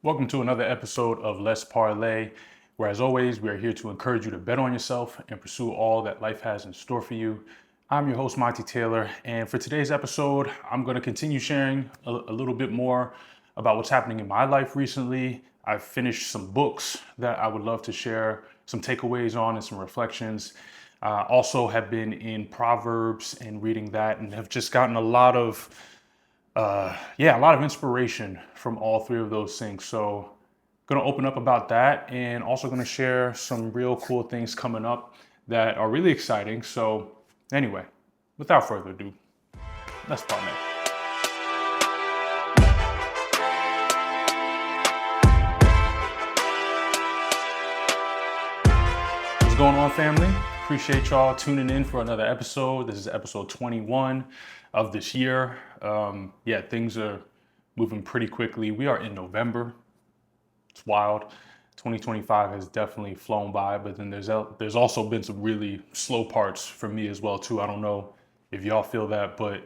Welcome to another episode of Let's Parley, where as always, we are here to encourage you to bet on yourself and pursue all that life has in store for you. I'm your host, Monty Taylor, and for today's episode, I'm going to continue sharing a little bit more about what's happening in my life recently. I've finished some books that I would love to share some takeaways on and some reflections. Also have been in Proverbs and reading that and have just gotten a lot of inspiration from all three of those things. So, gonna open up about that, and also gonna share some real cool things coming up that are really exciting. So, anyway, without further ado, let's start now. What's going on, family? Appreciate y'all tuning in for another episode. This is episode 21 of this year. Things are moving pretty quickly. We are in November. It's wild. 2025 has definitely flown by, but then there's also been some really slow parts for me as well too. I don't know if y'all feel that, but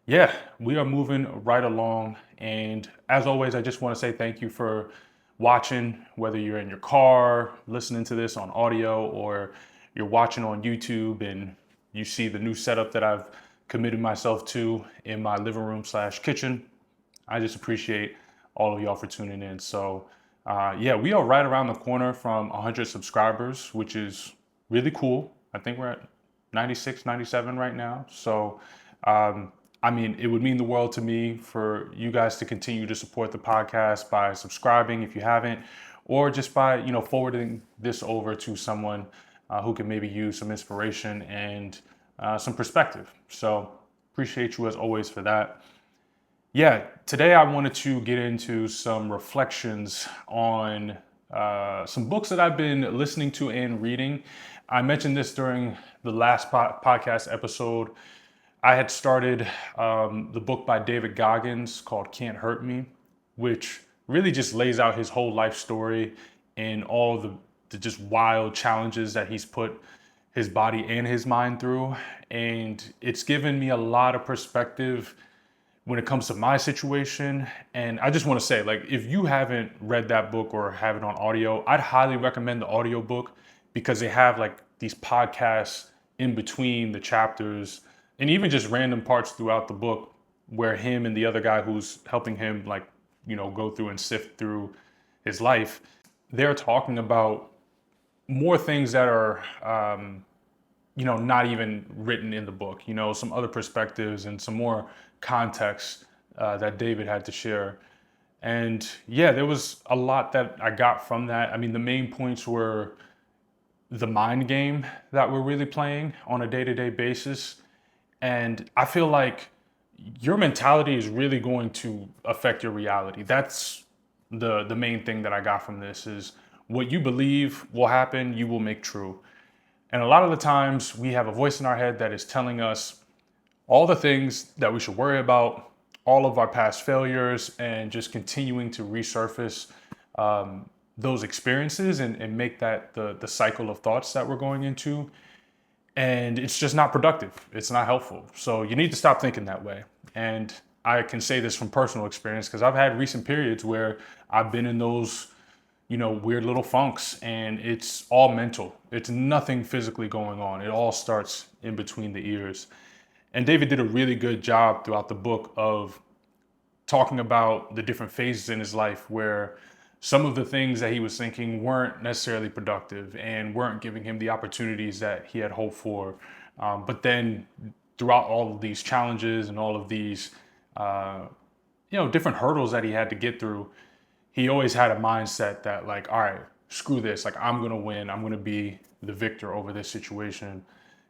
yeah, we are moving right along. And as always, I just want to say thank you for watching, whether you're in your car, listening to this on audio, or you're watching on YouTube and you see the new setup that I've committed myself to in my living room / kitchen. I just appreciate all of y'all for tuning in. So we are right around the corner from 100 subscribers, which is really cool. I think we're at 96, 97 right now. So, it would mean the world to me for you guys to continue to support the podcast by subscribing if you haven't, or just by, forwarding this over to someone who can maybe use some inspiration and some perspective. So appreciate you as always for that. Yeah, today I wanted to get into some reflections on some books that I've been listening to and reading. I mentioned this during the last podcast episode. I had started the book by David Goggins called Can't Hurt Me, which really just lays out his whole life story and all the just wild challenges that he's put his body and his mind through. And it's given me a lot of perspective when it comes to my situation. And I just want to say, like, if you haven't read that book or have it on audio, I'd highly recommend the audio book because they have like these podcasts in between the chapters and even just random parts throughout the book where him and the other guy who's helping him go through and sift through his life, they're talking about more things that are not even written in the book, some other perspectives and some more context that David had to share. And yeah, there was a lot that I got from that. I mean, the main points were the mind game that we're really playing on a day-to-day basis. And I feel like your mentality is really going to affect your reality. That's the main thing that I got from this is what you believe will happen, you will make true. And a lot of the times we have a voice in our head that is telling us all the things that we should worry about, all of our past failures, and just continuing to resurface those experiences and make that the cycle of thoughts that we're going into. And it's just not productive. It's not helpful. So you need to stop thinking that way. And I can say this from personal experience because I've had recent periods where I've been in those weird little funks, and it's all mental. It's nothing physically going on. It all starts in between the ears. And David did a really good job throughout the book of talking about the different phases in his life where some of the things that he was thinking weren't necessarily productive and weren't giving him the opportunities that he had hoped for. But then throughout all of these challenges and all of these, different hurdles that he had to get through, he always had a mindset that like, all right, screw this. Like, I'm going to win. I'm going to be the victor over this situation.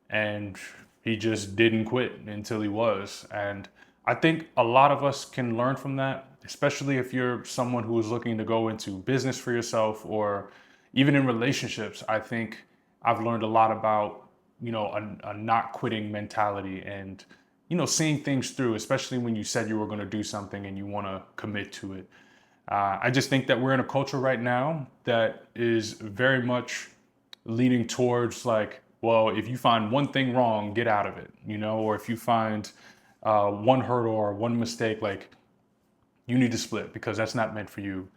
And he just didn't quit until he was. And I think a lot of us can learn from that, especially if you're someone who is looking to go into business for yourself or even in relationships. I think I've learned a lot about, a not quitting mentality and, seeing things through, especially when you said you were going to do something and you want to commit to it. I just think that we're in a culture right now that is very much leaning towards like, well, if you find one thing wrong, get out of it, or if you find one hurdle or one mistake, like you need to split because that's not meant for you.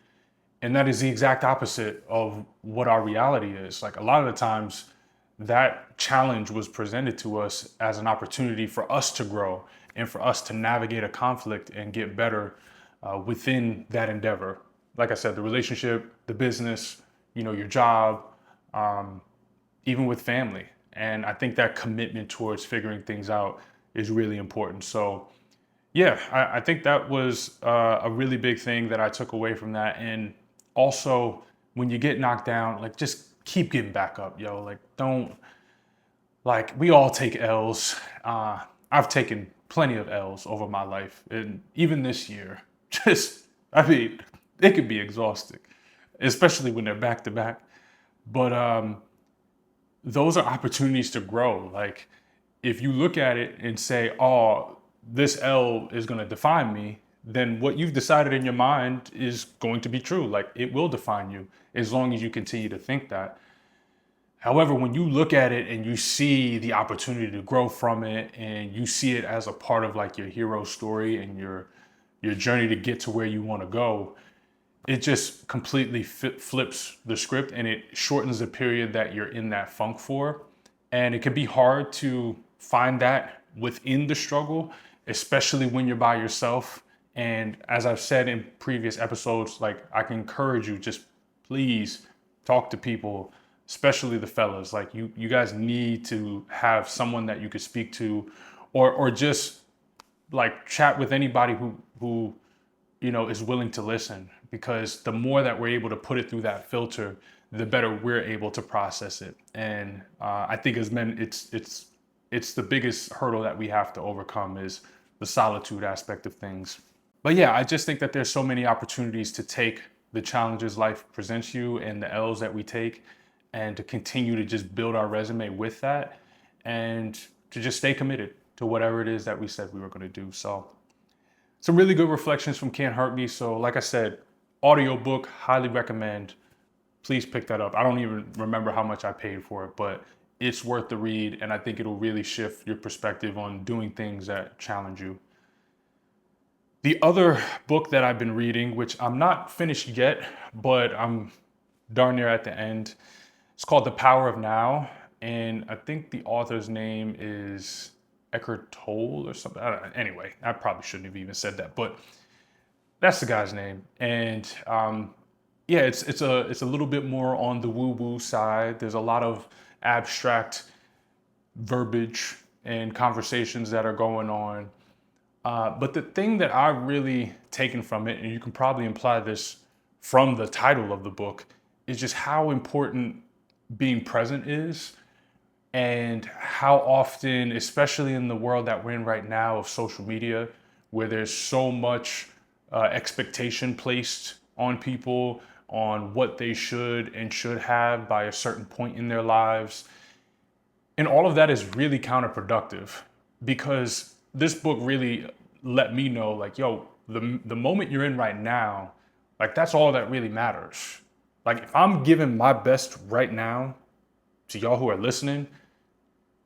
And that is the exact opposite of what our reality is. Like a lot of the times, that challenge was presented to us as an opportunity for us to grow and for us to navigate a conflict and get better within that endeavor. Like I said, the relationship, the business, your job, even with family. And I think that commitment towards figuring things out is really important. So, yeah, I think that was a really big thing that I took away from that. And also, when you get knocked down, like just keep getting back up, yo. Like, don't, like, we all take L's. I've taken plenty of L's over my life. And even this year, I mean, it could be exhausting, especially when they're back to back. But those are opportunities to grow. Like, if you look at it and say, oh, this L is going to define me, then what you've decided in your mind is going to be true. Like, it will define you as long as you continue to think that. However, when you look at it and you see the opportunity to grow from it and you see it as a part of like your hero story and your journey to get to where you want to go, it just completely flips the script and it shortens the period that you're in that funk for. And it can be hard to find that within the struggle, especially when you're by yourself. And as I've said in previous episodes, like I can encourage you, just please talk to people, especially the fellas. Like you guys need to have someone that you could speak to, or just like chat with anybody who is willing to listen, because the more that we're able to put it through that filter, the better we're able to process it. And I think as men, it's the biggest hurdle that we have to overcome is the solitude aspect of things. But yeah, I just think that there's so many opportunities to take the challenges life presents you and the L's that we take, and to continue to just build our resume with that, and to just stay committed to whatever it is that we said we were going to do. So some really good reflections from Can't Hurt Me. So like I said, audiobook, highly recommend. Please pick that up. I don't even remember how much I paid for it, but it's worth the read. And I think it'll really shift your perspective on doing things that challenge you. The other book that I've been reading, which I'm not finished yet, but I'm darn near at the end, it's called The Power of Now. And I think the author's name is Eckhart Tolle or something. I don't know. Anyway, I probably shouldn't have even said that, but that's the guy's name. And yeah, it's a little bit more on the woo-woo side. There's a lot of abstract verbiage and conversations that are going on. But the thing that I've really taken from it, and you can probably imply this from the title of the book, is just how important being present is, and how often, especially in the world that we're in right now of social media, where there's so much expectation placed on people on what they should and should have by a certain point in their lives. And all of that is really counterproductive, because this book really let me know, like, yo, the moment you're in right now, like that's all that really matters. Like if I'm giving my best right now to y'all who are listening,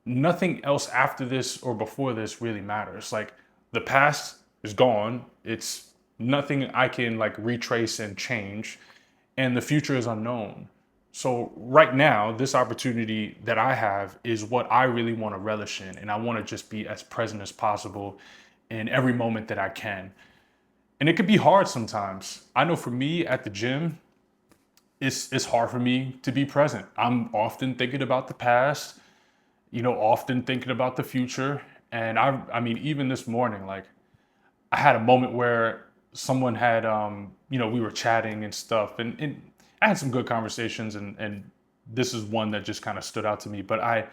nothing else after this or before this really matters. Like the past is gone. It's nothing I can like retrace and change, and the future is unknown. So right now, this opportunity that I have is what I really want to relish in. And I want to just be as present as possible in every moment that I can. And it could be hard sometimes. I know for me at the gym, it's hard for me to be present. I'm often thinking about the past, often thinking about the future. And I mean, even this morning, like I had a moment where someone had, we were chatting and stuff, and I had some good conversations, and this is one that just kind of stood out to me. But I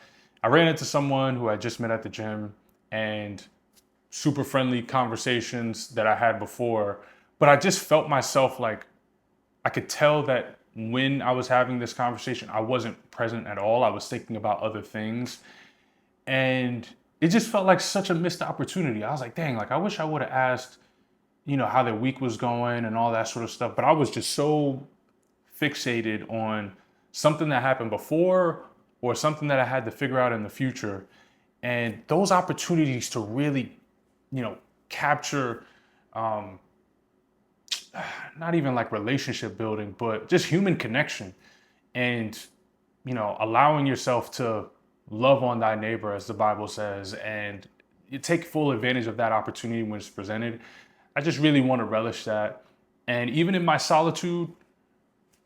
ran into someone who I just met at the gym, and super friendly conversations that I had before, but I just felt myself like I could tell that when I was having this conversation, I wasn't present at all. I was thinking about other things, and it just felt like such a missed opportunity. I was like, dang, like I wish I would have asked, how their week was going and all that sort of stuff. But I was just so fixated on something that happened before or something that I had to figure out in the future. And those opportunities to really, capture just not even like relationship building, but just human connection. And, allowing yourself to love on thy neighbor, as the Bible says, and you take full advantage of that opportunity when it's presented. I just really want to relish that. And even in my solitude,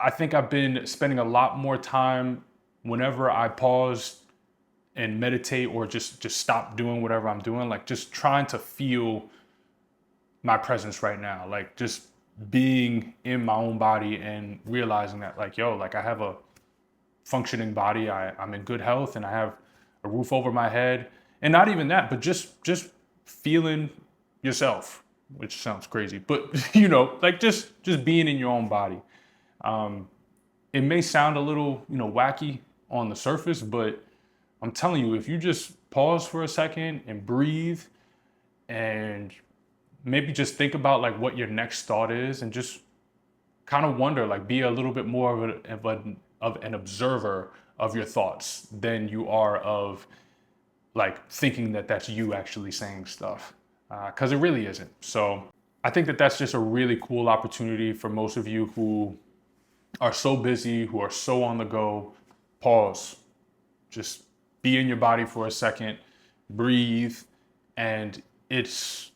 I think I've been spending a lot more time whenever I pause and meditate or just stop doing whatever I'm doing, like just trying to feel my presence right now, like just being in my own body and realizing that like, yo, like I have a functioning body, I'm in good health, and I have a roof over my head. And not even that, but just feeling yourself, which sounds crazy, but like just being in your own body. It may sound a little, wacky on the surface, but I'm telling you, if you just pause for a second and breathe and maybe just think about like what your next thought is and just kind of wonder, like be a little bit more of an observer of your thoughts than you are of like thinking that that's you actually saying stuff, because it really isn't. So I think that that's just a really cool opportunity for most of you who are so busy, who are so on the go. Pause, just be in your body for a second, breathe, and it's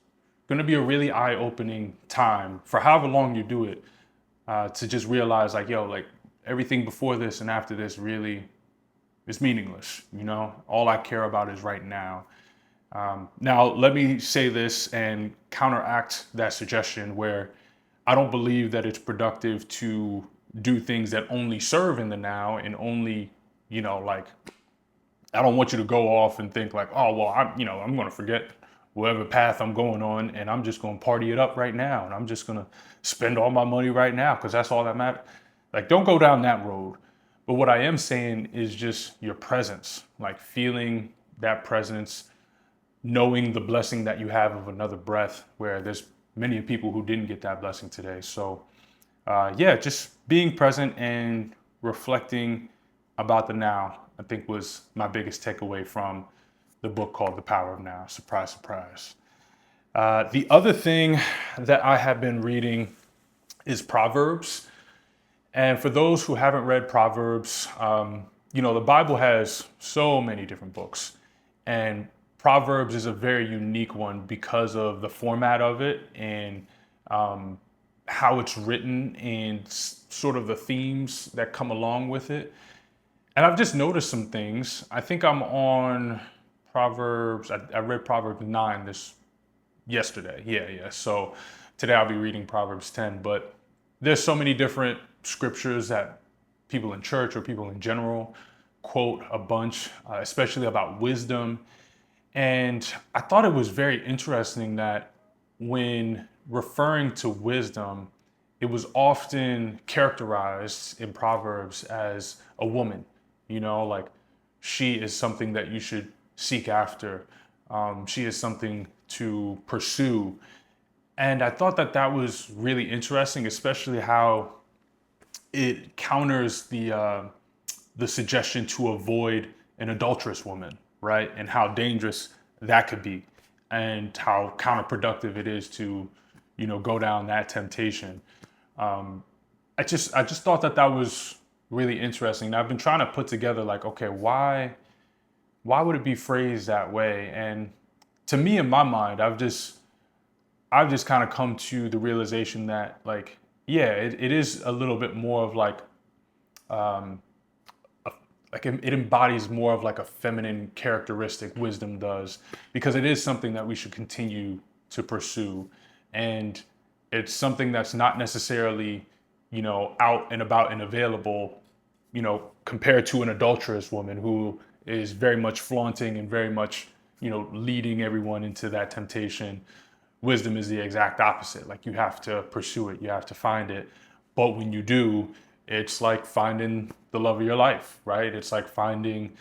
going to be a really eye-opening time for however long you do it, to just realize like, yo, like everything before this and after this really is meaningless. All I care about is right now. Now, let me say this and counteract that suggestion where I don't believe that it's productive to do things that only serve in the now and only, like, I don't want you to go off and think like, oh, well, I'm going to forget whatever path I'm going on and I'm just going to party it up right now. And I'm just going to spend all my money right now because that's all that matters. Like, don't go down that road. But what I am saying is just your presence, like feeling that presence, knowing the blessing that you have of another breath, where there's many people who didn't get that blessing today. So just being present and reflecting about the now, I think was my biggest takeaway from the book called The Power of Now. Surprise, surprise. The other thing that I have been reading is Proverbs. And for those who haven't read Proverbs, the Bible has so many different books. And Proverbs is a very unique one because of the format of it and how it's written and sort of the themes that come along with it. And I've just noticed some things. I think I'm on Proverbs. I read Proverbs 9 yesterday. Yeah. So today I'll be reading Proverbs 10. But there's so many different scriptures that people in church or people in general quote a bunch, especially about wisdom. And I thought it was very interesting that when referring to wisdom, it was often characterized in Proverbs as a woman, like she is something that you should seek after. She is something to pursue. And I thought that that was really interesting, especially how it counters the suggestion to avoid an adulterous woman, right? And how dangerous that could be, and how counterproductive it is to, go down that temptation. I just thought that that was really interesting. And I've been trying to put together like, okay, why would it be phrased that way? And to me, in my mind, I've just kind of come to the realization that like, yeah, it is a little bit more of like, it embodies more of like a feminine characteristic, wisdom does, because it is something that we should continue to pursue. And it's something that's not necessarily, out and about and available, compared to an adulterous woman who is very much flaunting and very much, leading everyone into that temptation. Wisdom is the exact opposite. Like, you have to pursue it, you have to find it. But when you do, it's like finding the love of your life, right? It's like finding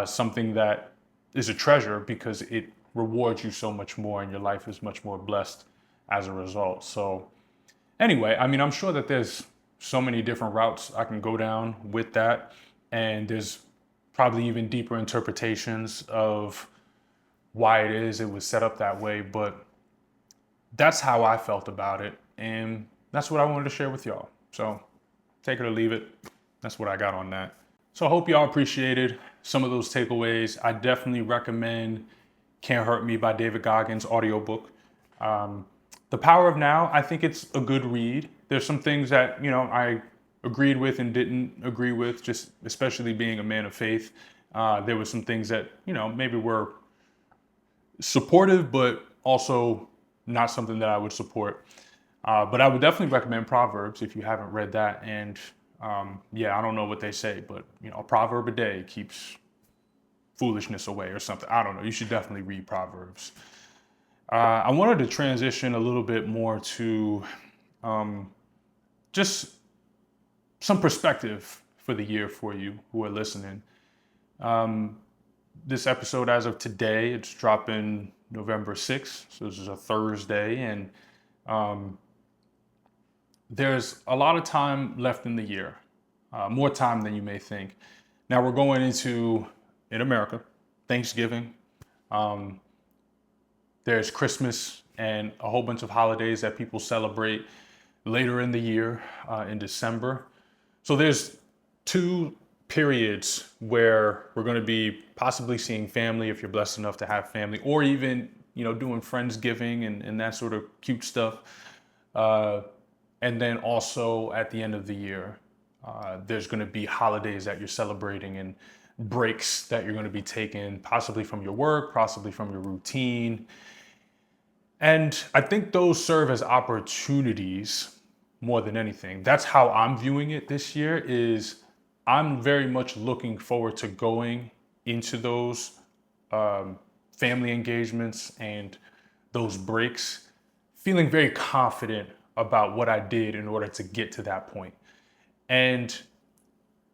something that is a treasure because it rewards you so much more and your life is much more blessed as a result. So anyway, I mean, I'm sure that there's so many different routes I can go down with that. And there's probably even deeper interpretations of why it was set up that way. But that's how I felt about it. And that's what I wanted to share with y'all. So take it or leave it. That's what I got on that. So I hope y'all appreciated some of those takeaways. I definitely recommend Can't Hurt Me by David Goggins audiobook. The Power of Now, I think it's a good read. There's some things that, I agreed with and didn't agree with, just especially being a man of faith. There were some things that, maybe were supportive, but also not something that I would support. But I would definitely recommend Proverbs if you haven't read that. And I don't know what they say, but a proverb a day keeps foolishness away or something. I don't know. You should definitely read Proverbs. I wanted to transition a little bit more to just some perspective for the year for you who are listening. This episode, as of today, it's dropping November 6th. So this is a Thursday. And there's a lot of time left in the year, more time than you may think. Now we're going into, in America, Thanksgiving. There's Christmas and a whole bunch of holidays that people celebrate later in the year, in December. So there's 2 periods where we're going to be possibly seeing family if you're blessed enough to have family, or even, doing Friendsgiving and that sort of cute stuff. And then also at the end of the year, there's going to be holidays that you're celebrating and breaks that you're going to be taking, possibly from your work, possibly from your routine. And I think those serve as opportunities more than anything. That's how I'm viewing it this year. Is I'm very much looking forward to going into those family engagements and those breaks, feeling very confident about what I did in order to get to that point. And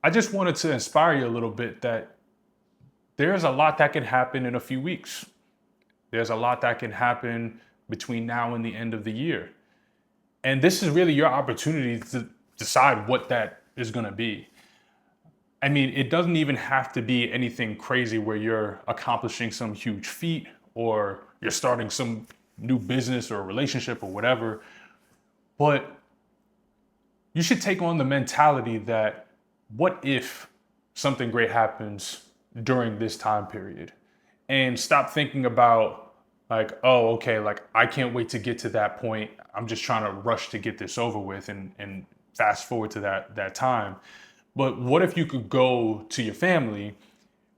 I just wanted to inspire you a little bit that there's a lot that can happen in a few weeks. There's a lot that can happen between now and the end of the year. And this is really your opportunity to decide what that is going to be. I mean, it doesn't even have to be anything crazy where you're accomplishing some huge feat or you're starting some new business or relationship or whatever. But you should take on the mentality that what if something great happens during this time period, and stop thinking about like, oh, okay, like I can't wait to get to that point. I'm just trying to rush to get this over with and fast forward to that time. But what if you could go to your family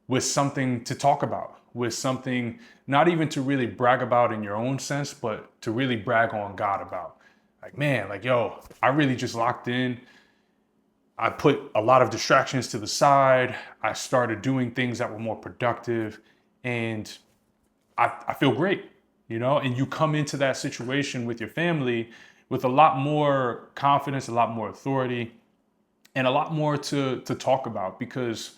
with something to talk about, with something not even to really brag about in your own sense, but to really brag on God about? Like, man, like, yo, I really just locked in. I put a lot of distractions to the side. I started doing things that were more productive, and I feel great, and you come into that situation with your family with a lot more confidence, a lot more authority, and a lot more to talk about. Because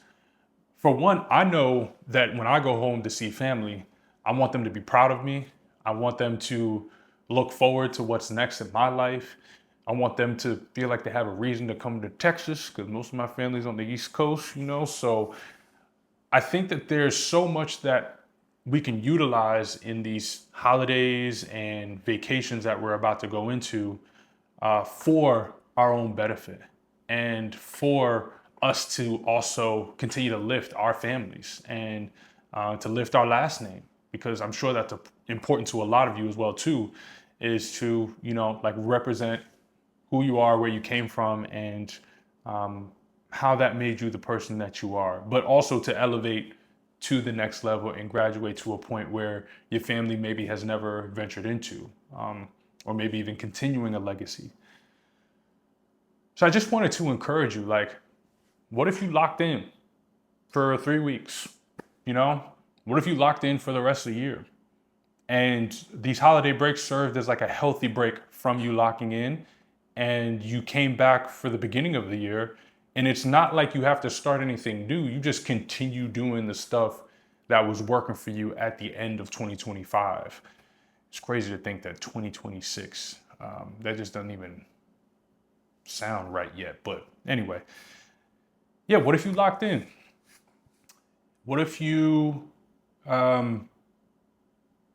for one, I know that when I go home to see family, I want them to be proud of me. I want them to look forward to what's next in my life. I want them to feel like they have a reason to come to Texas, because most of my family's on the East Coast, So I think that there's so much that we can utilize in these holidays and vacations that we're about to go into, for our own benefit and for us to also continue to lift our families and to lift our last name, because I'm sure that's important to a lot of you as well too, is to, like represent who you are, where you came from, and how that made you the person that you are, but also to elevate to the next level and graduate to a point where your family maybe has never ventured into, or maybe even continuing a legacy. So I just wanted to encourage you, like, what if you locked in for 3 weeks? What if you locked in for the rest of the year? And these holiday breaks served as like a healthy break from you locking in, and you came back for the beginning of the year. And it's not like you have to start anything new. You just continue doing the stuff that was working for you at the end of 2025. It's crazy to think that 2026, that just doesn't even sound right yet. But anyway, yeah, what if you locked in? What if you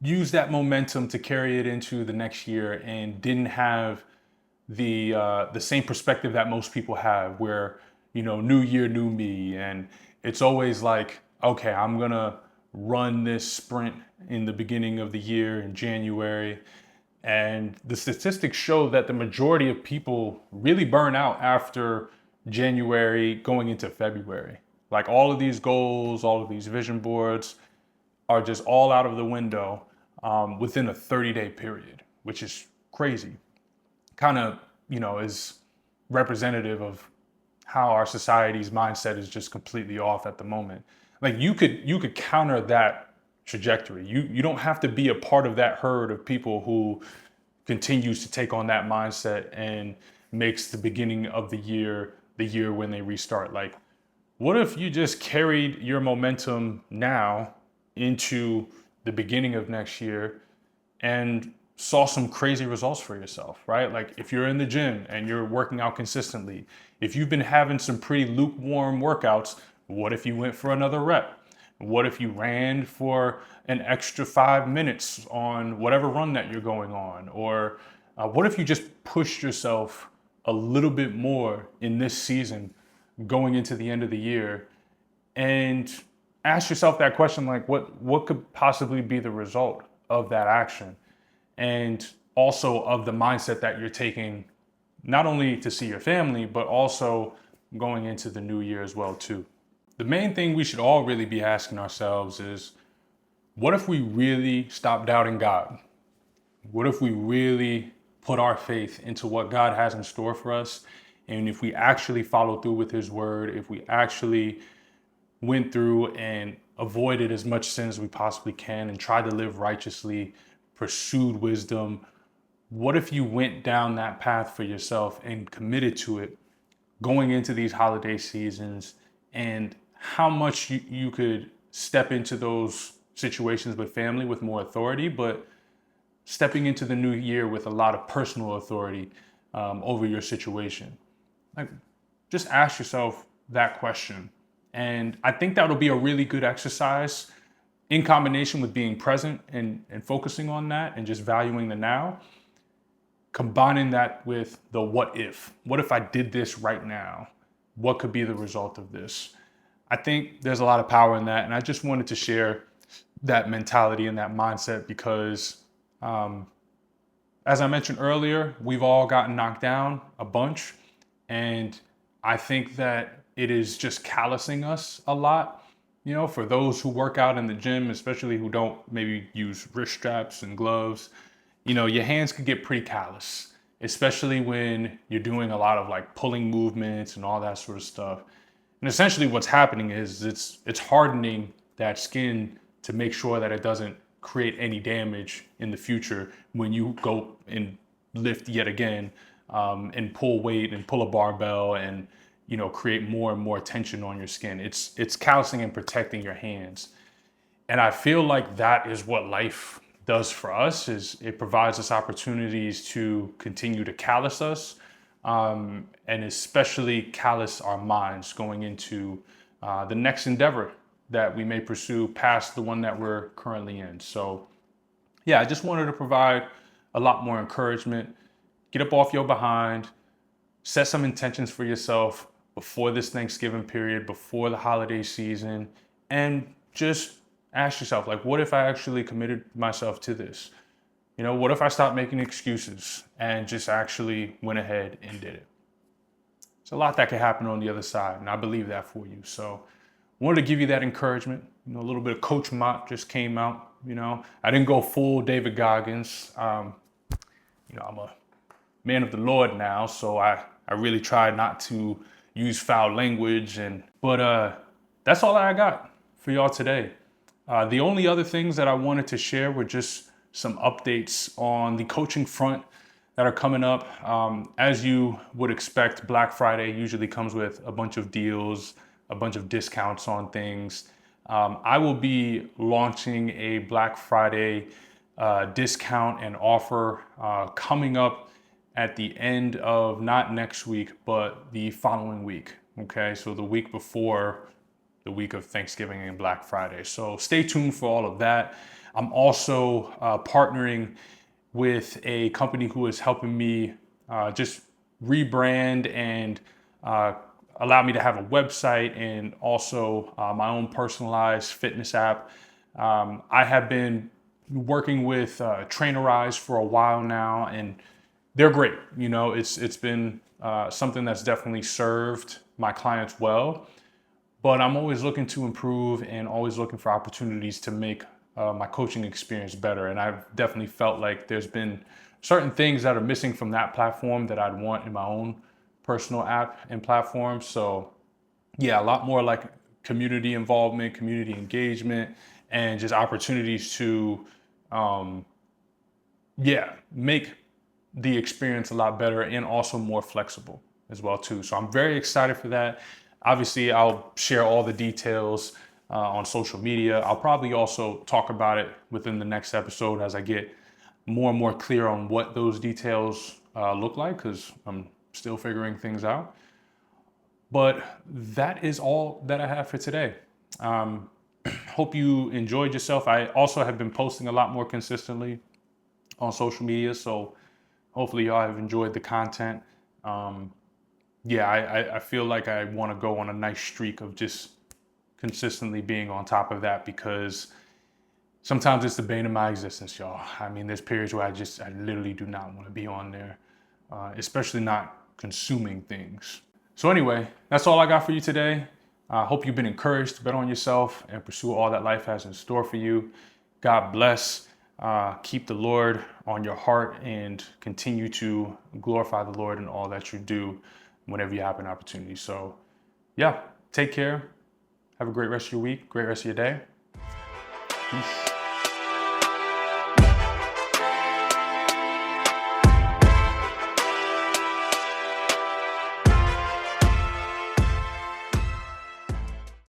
use that momentum to carry it into the next year and didn't have the same perspective that most people have, where new year, new me, and it's always like, okay, I'm gonna run this sprint in the beginning of the year in January, and the statistics show that the majority of people really burn out after January going into February. Like all of these goals, all of these vision boards are just all out of the window within a 30-day period, which is crazy. Kind of, is representative of how our society's mindset is just completely off at the moment. Like you could counter that trajectory. You don't have to be a part of that herd of people who continues to take on that mindset and makes the beginning of the year when they restart. Like, what if you just carried your momentum now into the beginning of next year and saw some crazy results for yourself, right? Like if you're in the gym and you're working out consistently, if you've been having some pretty lukewarm workouts, what if you went for another rep? What if you ran for an extra 5 minutes on whatever run that you're going on? Or what if you just pushed yourself a little bit more in this season going into the end of the year, and ask yourself that question, like what could possibly be the result of that action? And also of the mindset that you're taking, not only to see your family, but also going into the new year as well too. The main thing we should all really be asking ourselves is, what if we really stop doubting God? What if we really put our faith into what God has in store for us? And if we actually follow through with his word, if we actually went through and avoided as much sin as we possibly can and tried to live righteously, pursued wisdom, what if you went down that path for yourself and committed to it going into these holiday seasons, and how much you could step into those situations with family with more authority, but stepping into the new year with a lot of personal authority over your situation? Like, just ask yourself that question. And I think that'll be a really good exercise in combination with being present and focusing on that and just valuing the now, combining that with the what if. What if I did this right now? What could be the result of this? I think there's a lot of power in that. And I just wanted to share that mentality and that mindset because, as I mentioned earlier, we've all gotten knocked down a bunch. And I think that it is just callousing us a lot. For those who work out in the gym, especially who don't maybe use wrist straps and gloves, your hands could get pretty callous, especially when you're doing a lot of like pulling movements and all that sort of stuff. And essentially what's happening is it's hardening that skin to make sure that it doesn't create any damage in the future when you go and lift yet again and pull weight and pull a barbell and create more and more tension on your skin. It's callousing and protecting your hands. And I feel like that is what life does for us, is it provides us opportunities to continue to callous us, and especially callous our minds going into the next endeavor that we may pursue past the one that we're currently in. So yeah, I just wanted to provide a lot more encouragement. Get up off your behind, set some intentions for yourself before this Thanksgiving period, before the holiday season, and just ask yourself, like, what if I actually committed myself to this? What if I stopped making excuses and just actually went ahead and did it? There's a lot that could happen on the other side, and I believe that for you. So I wanted to give you that encouragement. A little bit of Coach Mott just came out. I didn't go full David Goggins. I'm a man of the Lord now, so I really try not to use foul language, but that's all I got for y'all today. The only other things that I wanted to share were just some updates on the coaching front that are coming up. As you would expect, Black Friday usually comes with a bunch of deals, a bunch of discounts on things. I will be launching a Black Friday discount and offer coming up at the end of not next week, but the following week. Okay, so the week before the week of Thanksgiving and Black Friday. So stay tuned for all of that. I'm also partnering with a company who is helping me just rebrand and allow me to have a website and also my own personalized fitness app. I have been working with Trainerized for a while now, and they're great. You know, it's been something that's definitely served my clients well. But I'm always looking to improve and always looking for opportunities to make my coaching experience better. And I've definitely felt like there's been certain things that are missing from that platform that I'd want in my own personal app and platform. So yeah, a lot more like community involvement, community engagement, and just opportunities to, yeah, make the experience a lot better and also more flexible as well too. So I'm very excited for that. Obviously, I'll share all the details on social media. I'll probably also talk about it within the next episode as I get more and more clear on what those details look like, because I'm still figuring things out. But that is all that I have for today. Hope you enjoyed yourself. I also have been posting a lot more consistently on social media, so hopefully y'all have enjoyed the content. Yeah, I feel like I want to go on a nice streak of just consistently being on top of that, because sometimes it's the bane of my existence, y'all. I mean, there's periods where I literally do not want to be on there, especially not consuming things. So anyway, that's all I got for you today. I hope you've been encouraged to bet on yourself and pursue all that life has in store for you. God bless. Keep the Lord on your heart and continue to glorify the Lord in all that you do whenever you have an opportunity. So yeah, take care. Have a great rest of your week, great rest of your day. Peace.